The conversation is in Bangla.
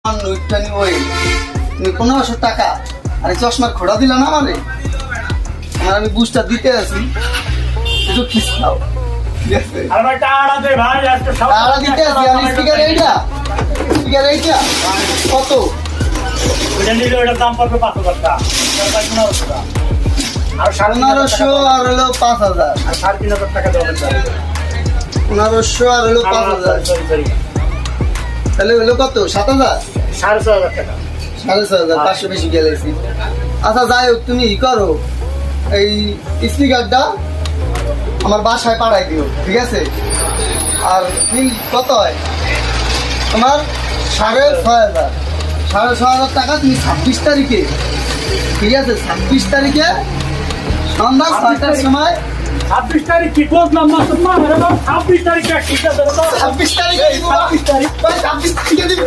তুমি 1500 টাকা আর চশমার খোড়া দিলা না আমারে, আর আমি বুস্টার দিতে আছি, একটু খিস্তাও ঠিক আছে? টাকা দিতে আছি। আর স্পিকার এইটা কত? দাম পড়বে 5,000 টাকা, 1500 আর হলো 5000, আর 3,500 টাকা দেবেন। 1500 আর হলো 5000, তাহলে হলো কত? 7000, 6,500 টাকা। 6500, 500 বেশি গেলেছি। আচ্ছা যাই হোক, তুমি ই করো, এই স্পিকারটা আমার বাসায় পাঠাই দিও, ঠিক আছে? আর বিল কত হয় তোমার? 6500, 6500 টাকা। তুমি 26 তারিখে, ঠিক আছে, 26 তারিখে সন্ধ্যা 6টার সময়। 26 তারিখ কি বললাম না তোমার? 26 তারিখ ঠিক আছে? 26 তারিখে 26 তারিখে দিবি।